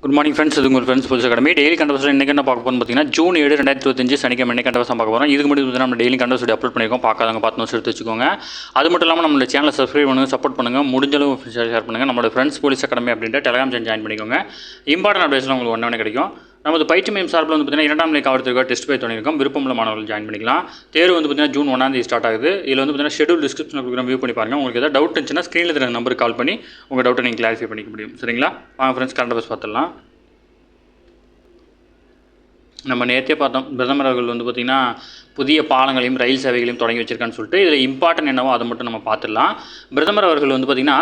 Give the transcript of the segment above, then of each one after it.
Good morning friends. இது உங்கள் friends புதுசு அகாடமி. டெய்லி கண்டவர்ஸ் இன்றைக்கி என்ன பார்க்க போகிறோம்னு பார்த்தீங்கன்னா ஜூன் 7 2025 சனிக்கிழமை இன்னைக்கு கண்டவர்ஸ் பார்க்க போகிறோம். இதுக்கு முன்னாடி நம்ம டெய்லி கண்டவர்ஸ் அப்லோட் பண்ணியிருக்கோம். பார்க்காதவங்க பார்த்து நோட்ஸ் எடுத்து வச்சுக்கோங்க. அது மட்டும் இல்லாமல் நம்மளோட சேனலை சப்ஸ்கிரைப் பண்ணுங்கள், சப்போர்ட் பண்ணுங்கள், முடிஞ்சளவு ஷேர் பண்ணுங்கள். நம்மளோட ஃப்ரெண்ட்ஸ் போலீஸ் அகாடமி அப்படின்ற டெலிகிராம் சேனல் ஜாயின் பண்ணிக்கோங்க. இம்பார்ட்டன்ட் அப்டேட்ஸ்லாம் உங்களுக்கு ஒன்றே கிடைக்கும். நமது பயிற்சி மையம் சார்பில் வந்து பார்த்தீங்கன்னா 2ஆம் நிலை காவல்துறைக்காக டெஸ்ட் போய் தொடங்கியிருக்கோம். விருப்பமுள்ள மாணவர்கள் ஜாயின் பண்ணிக்கலாம். தேர்வு வந்து பார்த்தீங்கன்னா ஜூன் 1 ஸ்டார்ட் ஆகுது. இதில் வந்து பார்த்தீங்கன்னா ஷெடியூல் டிஸ்கிரிப்ஷனில் கொடுக்குறோம், வியூ பண்ணி பாருங்கள். உங்களுக்கு ஏதாவது டவுட் இருந்துச்சுன்னா ஸ்க்ரீனில் இருக்கிற நம்பருக்கு கால் பண்ணி உங்கள் டவுட்டை நீங்கள் கிளாரிஃபை பண்ணிக்க முடியும். சரிங்களா? வாங்க ஃப்ரெண்ட்ஸ், கரண்ட் அஃபேர்ஸ் பார்த்துடலாம். நம்ம நேற்றே பார்த்தோம், பிரதமர் அவர்கள் வந்து பார்த்திங்கன்னா புதிய பாலங்களையும் ரயில் சேவைகளையும் தொடங்கி வச்சிருக்கான்னு சொல்லிட்டு. இதில் இம்பார்ட்டன்ட் என்னவோ அதை மட்டும் நம்ம பார்த்துடலாம். பிரதமர் அவர்கள் வந்து பார்த்திங்கன்னா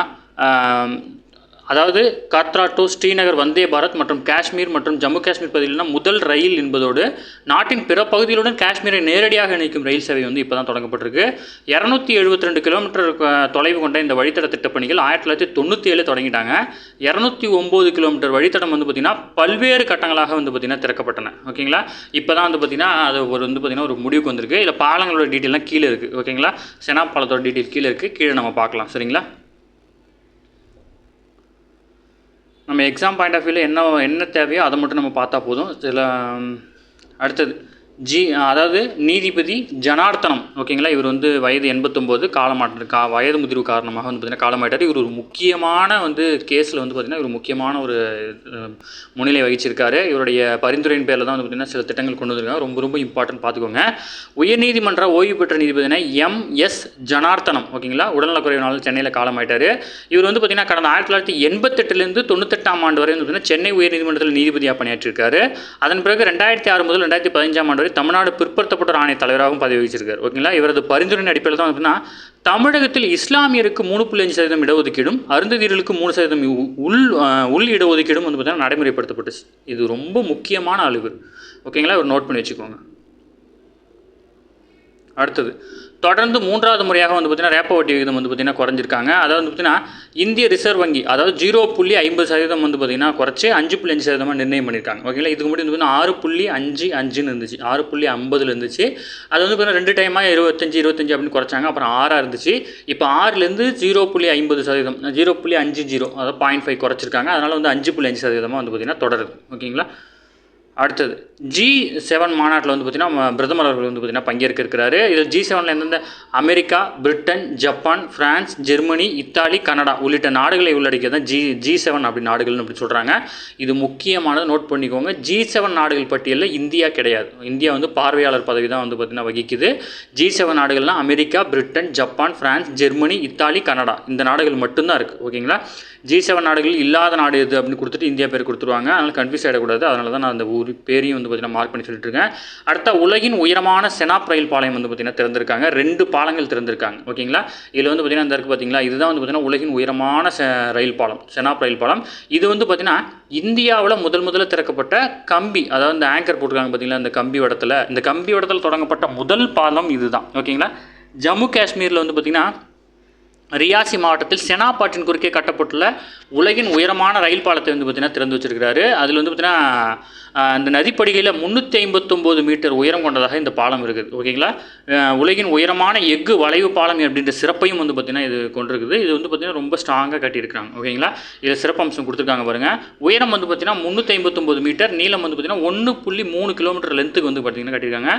அதாவது காத்ரா டு ஸ்ரீநகர் வந்தே பாரத் மற்றும் காஷ்மீர் மற்றும் ஜம்மு காஷ்மீர் பகுதியில்னா முதல் ரயில் என்பதோடு நாட்டின் பிற பகுதிகளுடன் காஷ்மீரை நேரடியாக இணைக்கும் ரயில் சேவை வந்து இப்போ தான் தொடங்கப்பட்டிருக்கு. 272 கிலோமீட்டர் தொலைவு கொண்ட இந்த வழித்தட திட்டப்பணிகள் 1997 தொடங்கிட்டாங்க. 209 கிலோமீட்டர் வழித்தடம் வந்து பார்த்திங்கன்னா பல்வேறு கட்டங்களாக வந்து பார்த்திங்கன்னா திறக்கப்பட்டன. ஓகேங்களா? இப்போ தான் வந்து பார்த்திங்கன்னா அது வந்து பார்த்திங்கன்னா ஒரு முடிவுக்கு வந்திருக்கு. இதில் பாலங்களோட டீட்டெயிலாம் கீழே இருக்குது. ஓகேங்களா? செனாப் பாலத்தோட டீட்டெயில் கீழே இருக்குது, கீழே நம்ம பார்க்கலாம். சரிங்களா? நம்ம எக்ஸாம் பாயிண்ட் ஆஃப் வியூவில் என்ன தேவையோ அதை மட்டும் நம்ம பார்த்தா போதும். சில அடுத்தது அதாவது நீதிபதி ஜனார்த்தனம். ஓகேங்களா? இவர் வந்து வயது 89, வயது முதிர்வு காரணமாக வந்து பார்த்திங்கன்னா காலமாயிட்டார். இவர் ஒரு முக்கியமான வந்து கேஸில் வந்து பார்த்திங்கன்னா இவர் முக்கியமான ஒரு முன்னிலை வகிச்சிருக்காரு. இவருடைய பரிந்துரையின் பேரில் தான் வந்து பார்த்திங்கன்னா சில திட்டங்கள் கொண்டு வந்திருக்காங்க. ரொம்ப ரொம்ப இம்பார்ட்டன்ட் பார்த்துக்கோங்க. உயர்நீதிமன்ற ஓய்வு பெற்ற நீதிபதினா MS ஜனார்த்தனம். ஓகேங்களா? உடல்நலக்குறைவினால் சென்னையில் காலமாயிட்டார். இவர் வந்து பார்த்திங்கன்னா கடந்த 1988 98ஆம் ஆண்டு வரை வந்து பார்த்திங்கன்னா சென்னை உயர்நீதிமன்றத்தில் நீதிபதியாக பணியாற்றிருக்காரு. அதன் பிறகு 2006 முதல் 2015ஆம் ஆண்டு தமிழ்நாடு பிற்படுத்தப்பட்ட ஆணைய தலைவராகவும் பதவி வகிச்சிருக்காரு. ஓகேங்களா? இவரது பரிந்துரையின் அடிப்படையில் தான் வந்து தமிழகத்தில் இஸ்லாமியருக்கு 3.5% இடஒதுக்கீடும் அருந்ததியர்களுக்கு 3% உள் இடஒதுக்கீடும் வந்து பார்த்தீங்கன்னா நடைமுறைப்படுத்தப்பட்டுச்சு. இது ரொம்ப முக்கியமான அளவு. ஓகேங்களா? ஒரு நோட் பண்ணி வச்சுக்கோங்க. அடுத்தது தொடர்ந்து 3வது முறையாக வந்து பார்த்திங்கன்னா ரேப்போ வட்டி விகிதம் வந்து பார்த்திங்கன்னா குறைஞ்சிருக்காங்க. அதாவது வந்து பார்த்திங்கன்னா இந்திய ரிசர்வ் வங்கி அதாவது 0.50% வந்து பார்த்திங்கன்னா குறைச்சி 5.5% நிர்ணயம் பண்ணியிருக்காங்க. ஓகேங்களா? இதுக்கு முன்னாடி வந்து 6.55 இருந்துச்சு, 6.50 இருந்துச்சு. அது வந்து பார்த்திங்கன்னா 2 டைமாக 25 அப்படின்னு குறைச்சாங்க. அப்புறம் 6 இருந்துச்சு. இப்போ 6லேருந்து 0.50%, 0.50 அதாவது 0.5 குறைச்சிருக்காங்க. அதனால் வந்து 5.5% வந்து பார்த்திங்கன்னா தொடருது. ஓகேங்களா? அடுத்தது G7 மாநாட்டில் வந்து பார்த்திங்கன்னா பிரதமர் அவர்கள் வந்து பார்த்திங்கன்னா பங்கேற்க இருக்கிறாரு. இதில் G7 எந்தெந்த America, Britain, Japan, France, Germany, Italy, Canada உள்ளிட்ட நாடுகளை உள்ளடக்கியது தான் G7 அப்படி நாடுகள்னு அப்படி சொல்கிறாங்க. இது முக்கியமானது, நோட் பண்ணிக்கோங்க. G7 நாடுகள் பட்டியலில் இந்தியா கிடையாது. இந்தியா வந்து பார்வையாளர் பதவி தான் வந்து பார்த்திங்கன்னா வகிக்குது. G7 நாடுகள்லாம் America, Britain, Japan, France, Germany, Italy, Canada இந்த நாடுகள் மட்டும்தான் இருக்குது. ஓகேங்களா? G7 நாடுகள் இல்லாத நாடு எது அப்படின்னு கொடுத்துட்டு இந்தியா பேர் கொடுத்துருவாங்க. அதனால் கன்ஃபியூஸ் ஆகிடக்கூடாது. அதனால தான் நான் அந்த ஒரு பேரையும் வந்து பார்த்திங்கன்னா மார்க் பண்ணி சொல்லிட்டு இருக்கேன். அடுத்த உலகின் உயரமான செனாப் ரயில் பாலம் வந்து பார்த்திங்கன்னா திறந்திருக்காங்க. 2 பாலங்கள் திறந்திருக்காங்க. ஓகேங்களா? இதில் வந்து பார்த்திங்கன்னா இந்த இருக்குது பார்த்திங்களா, இதுதான் வந்து பார்த்திங்கன்னா உலகின் உயரமான ரயில் பாலம், செனாப் ரயில் பாலம். இது வந்து பார்த்திங்கன்னா இந்தியாவில் முதல்ல திறக்கப்பட்ட கம்பி, அதாவது இந்த ஆங்கர் போட்டிருக்காங்க பார்த்திங்களா, இந்த கம்பி வடத்தில் தொடங்கப்பட்ட முதல் பாலம் இதுதான். ஓகேங்களா? ஜம்மு காஷ்மீரில் வந்து பார்த்திங்கன்னா ரியாசி மாவட்டத்தில் செனாப் ஆற்றின் குறுக்கே கட்டப்பட்டுள்ள உலகின் உயரமான ரயில் பாலத்தை வந்து பார்த்திங்கன்னா திறந்து வச்சிருக்கிறாரு. அதில் வந்து பார்த்திங்கன்னா இந்த நதிப்படிகையில் 359 மீட்டர் உயரம் கொண்டதாக இந்த பாலம் இருக்குது. ஓகேங்களா? உலகின் உயரமான எஃகு வளைவு பாலம் அப்படின்ற சிறப்பையும் வந்து பார்த்திங்கன்னா இது கொண்டிருக்குது. இது வந்து பார்த்திங்கன்னா ரொம்ப ஸ்ட்ராங்காக கட்டியிருக்காங்க. ஓகேங்களா? இதில் சிறப்பம்சம் கொடுத்துருக்காங்க பாருங்கள். உயரம் வந்து பார்த்திங்கன்னா 359 மீட்டர், நீளம் வந்து பார்த்திங்கன்னா 1.3 கிலோமீட்டர் லென்த்துக்கு வந்து பார்த்திங்கன்னா கட்டியிருக்காங்க.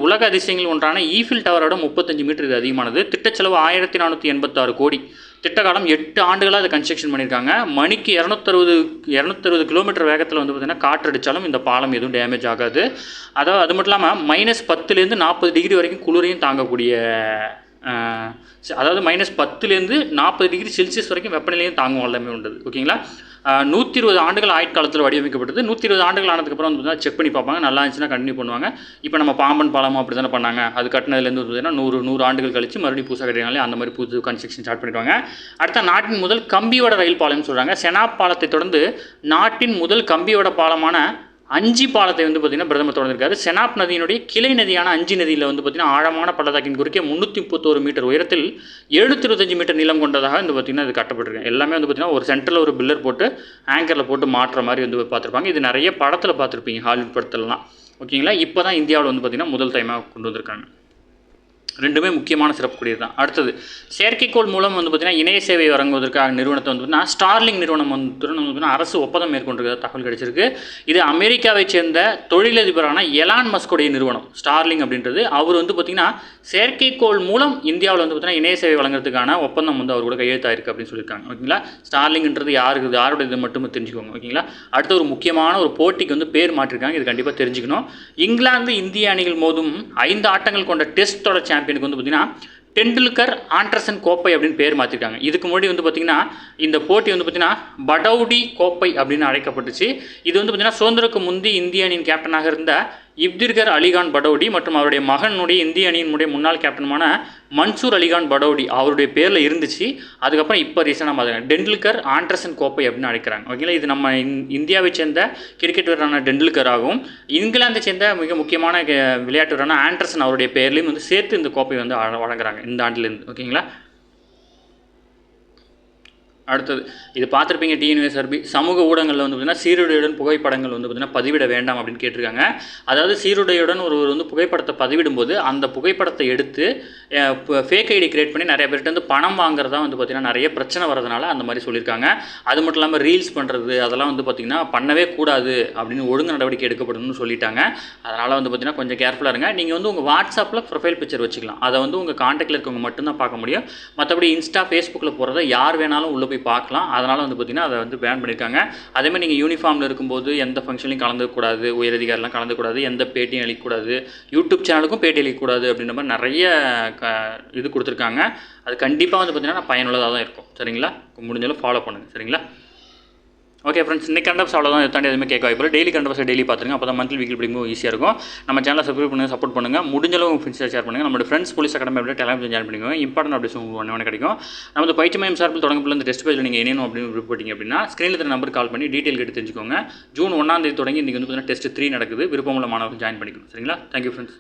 உலக அதிசயங்கள் ஒன்றான ஈஃபில் டவரோட 35 மீட்டர் இது அதிகமானது. திட்டச்செலவு 1486 கோடி. திட்டகாலம் 8 ஆண்டுகளாக அதை கன்ஸ்ட்ரக்ஷன் பண்ணியிருக்காங்க. மணிக்கு 260 கிலோமீட்டர் வேகத்தில் வந்து பார்த்திங்கன்னா காற்றடித்தாலும் இந்த பாலம் எதுவும் டேமேஜ் ஆகாது. அது மட்டும் இல்லாமல் -10லேருந்து 40 டிகிரி வரைக்கும் குளிரையும் தாங்கக்கூடிய, அதாவது -10லேருந்து 40 டிகிரி செல்சியஸ் வரைக்கும் வெப்பநிலையும் தாங்கும் எல்லாமே உண்டு. ஓகேங்களா? 120 ஆண்டுகள் ஆயுட்காலத்தில் வடிவமைக்கப்பட்டது. 120 ஆண்டுகள் ஆனதுக்கப்புறம் வந்து செக் பண்ணி பார்ப்பாங்க. நல்லா இருந்துச்சுன்னா கண்டினியூ பண்ணுவாங்க. இப்போ நம்ம பாம்பன் பாலமும் அப்படி தானே பண்ணாங்க. அது கட்டினதுலேருந்து பார்த்தீங்கன்னா 100 ஆண்டுகள் கழிச்சு மறுபடியும் புதுசாக கட்டினாலே அந்த மாதிரி புது கன்ஸ்ட்ரக்ஷன் ஸ்டார்ட் பண்ணிடுவாங்க. அடுத்த நாட்டின் முதல் கம்பியோட ரயில் பாலம்னு சொல்கிறாங்க. செனாப் பாலத்தை தொடர்ந்து நாட்டின் முதல் கம்பியோட பாலமான அஞ்சி பாலத்தை வந்து பார்த்திங்கன்னா பிரதமர் தொடர்ந்திருக்காரு. செனாப் நதியினுடைய கிளை நதியான அஞ்சி நதியில் வந்து பார்த்திங்கன்னா ஆழமான பள்ளத்தாக்கின் குறுக்கே 331 மீட்டர் உயரத்தில் 725 மீட்டர் நீளம் கொண்டதாக வந்து பார்த்திங்கன்னா இது கட்டப்பட்டிருக்கு. எல்லாமே வந்து பார்த்திங்கன்னா ஒரு சென்டரில் ஒரு பில்லர் போட்டு ஆங்கரில் போட்டு மாற்றுற மாதிரி வந்து பார்த்துருப்பாங்க. இது நிறைய படத்தில் பார்த்துருப்பீங்க, ஹாலிவுட் படத்துலலாம். ஓகேங்களா? இப்போ தான் இந்தியாவில் வந்து பார்த்திங்கன்னா முதல் டைமாக கொண்டு வந்திருக்காங்க. ரெண்டுமே முக்கியமான சிறப்புக்குரியது தான். அடுத்தது செயற்கைக்கோள் மூலம் வந்து பார்த்திங்கன்னா இணைய சேவை வழங்குவதற்காக நிறுவனத்தை வந்து பார்த்திங்கன்னா ஸ்டார்லிங் நிறுவனம் வந்து பார்த்திங்கன்னா அரசு ஒப்பந்தம் மேற்கொண்டிருக்கிற தகவல் கிடைச்சிருக்கு. இது அமெரிக்காவை சேர்ந்த தொழிலதிபரான எலான் மஸ்கோடைய நிறுவனம் ஸ்டார்லிங் அப்படின்றது. அவர் வந்து பார்த்திங்கன்னா செயற்கைக்கோள் மூலம் இந்தியாவில் வந்து பார்த்திங்கன்னா இணைய சேவை வழங்குறதுக்கான ஒப்பந்தம் வந்து அவர் கூட கையெழுத்தாயிருக்கு அப்படின்னு சொல்லியிருக்காங்க. ஓகேங்களா. ஸ்டார்லிங்ன்றது யாருடைய இது மட்டும் தெரிஞ்சுக்கோங்க. ஓகேங்களா. அடுத்த ஒரு முக்கியமான ஒரு போட்டிக்கு வந்து பேர் மாற்றிருக்காங்க. இது கண்டிப்பாக தெரிஞ்சுக்கணும். இங்கிலாந்து இந்திய அணிகள் மோதும் 5 ஆட்டங்கள் கொண்ட டெஸ்ட் தொடர் சாம்பியனுக்கு வந்து பார்த்திங்கன்னா டெண்டுல்கர் ஆண்டர்சன் கோப்பை அப்படின்னு பேர் மாற்றிருக்காங்க. இதுக்கு முன்னாடி வந்து பார்த்திங்கன்னா இந்த போட்டி வந்து பார்த்திங்கன்னா படௌடி கோப்பை அப்படின்னு அழைக்கப்பட்டுச்சு. இது வந்து பார்த்திங்கன்னா சுதந்திரக்கு முந்தி இந்திய அணியின் கேப்டனாக இருந்த இப்திர்கர் அலிகான் படௌடி மற்றும் அவருடைய மகனுடைய இந்திய அணியினுடைய முன்னாள் கேப்டனுமான மன்சூர் அலிகான் படௌடி அவருடைய பேரில் இருந்துச்சு. அதுக்கப்புறம் இப்போ ரீசெண்டாக பார்த்துருக்காங்க டெண்டுல்கர் ஆண்டர்சன் கோப்பை அப்படின்னு அழைக்கிறாங்க. ஓகேங்களா. இது நம்ம இந்தியாவை சேர்ந்த கிரிக்கெட் வீரரான டெண்டுல்கர் ஆகும், இங்கிலாந்தை சேர்ந்த மிக முக்கியமான விளையாட்டு வீரரான ஆண்டர்சன் அவருடைய பேர்லையும் வந்து சேர்த்து இந்த கோப்பை வந்து வழங்குறாங்க இந்த ஆண்டிலேருந்து. ஓகேங்களா. அடுத்தது இது பார்த்துருப்பீங்க டிஎன்யூஎஸ்ஆர்பி சமூக ஊடகங்களில் வந்து பார்த்திங்கன்னா சீருடையுடன் புகைப்படங்கள் வந்து பார்த்திங்கன்னா பதிவிட வேண்டாம் அப்படின்னு கேட்டிருக்காங்க. அதாவது சீருடையுடன் ஒருவர் வந்து புகைப்படத்தை பதிவிடும்போது அந்த புகைப்படத்தை எடுத்து ஃபேக் ஐடி கிரியேட் பண்ணி நிறைய பேர்கிட்ட வந்து பணம் வாங்குறதா வந்து பார்த்திங்கன்னா நிறைய பிரச்சனை வரதுனால அந்த மாதிரி சொல்லியிருக்காங்க. அது மட்டும் இல்லாமல் ரீல்ஸ் பண்ணுறது அதெல்லாம் வந்து பார்த்திங்கன்னா பண்ணவே கூடாது அப்படின்னு ஒழுங்கு நடவடிக்கை எடுக்கப்படணும்னு சொல்லிட்டாங்க. அதனால் வந்து பார்த்திங்கன்னா கொஞ்சம் கேர்ஃபுல்லாக இருங்க. நீங்கள் வந்து உங்கள் வாட்ஸ்அப்பில் ப்ரொஃபைல் பிக்சர் வச்சுக்கலாம். அதை வந்து உங்கள் காண்டாக்டில் இருக்கவங்க மட்டும்தான் பார்க்க முடியும். மற்றபடி இன்ஸ்டா ஃபேஸ்புக்கில் போகிறத யார் வேணாலும் உள்ள போய் பார்க்கலாம். அதனால் வந்து பார்த்திங்கன்னா அதை வந்து பேன் பண்ணியிருக்காங்க. அதேமாதிரி நீங்கள் யூனிஃபார்மில் இருக்கும்போது எந்த ஃபங்க்ஷன்லையும் கலந்துக்கூடாது, உயரதிகாரிலாம் கலந்துக்கூடாது, எந்த பேட்டியும் அளிக்கக்கூடாது, யூடியூப் சேனலுக்கும் பேட்டி அளிக்கக்கூடாது அப்படின்ற மாதிரி நிறைய இது கொடுத்துருக்காங்க. அது கண்டிப்பாக வந்து பார்த்திங்கன்னா பயனுள்ளதாக தான் இருக்கும். சரிங்களா. முடிஞ்சாலும் ஃபாலோ பண்ணுங்கள். சரிங்களா. ஓகே ஃப்ரெண்ட்ஸ், இன்னைக்கு கண்டப்ஸ் அவ்வளோதான். இதை தாண்டி எதுவுமே கேட்க வாய்ப்பு. டெய்லி கண்டப்ஸை டெய்லி பார்த்துருங்க. அப்போ தான் மந்த்லி வீக்லி படிக்கும்போது ஈஸியாக இருக்கும். நம்ம சேனலை சப்ஸ்கிரைப் பண்ணுங்கள், சப்போர்ட் பண்ணுங்கள். முடிஞ்சளவு உங்கள் ஃப்ரெண்ட்ஸை ஷேர் பண்ணுங்கள். நம்மளோட ஃப்ரெண்ட்ஸ் போலீஸ் அகாடமி அப்படியே டெலிகிராம் ஜாயின் பண்ணிக்கோங்க. இம்பார்ட்டன்ட் அப்டேட்ஸ் உங்களுக்கு கிடைக்கும். நமது பயிற்சி மையம் சார்பில் தொடங்கப்பட்ட இந்த டெஸ்ட் பேஜில் நீங்கள் இணையணும் அப்படின்னு விருப்பப்பட்டீங்க அப்படின்னா ஸ்க்ரீனில் இருக்கிற நம்பர் கால் பண்ணி டீட்டெயில் கேட்டு தெரிஞ்சுக்கோங்க. ஜூன் 1ஆம் தேதி தொடங்கி இன்றைக்கி வந்து பார்த்தீங்கன்னா டெஸ்ட் 3 நடக்குது. விருப்பமுள்ள மாணவர்கள் ஜாயின் பண்ணிக்கணும். சரிங்களா. Thank you friends.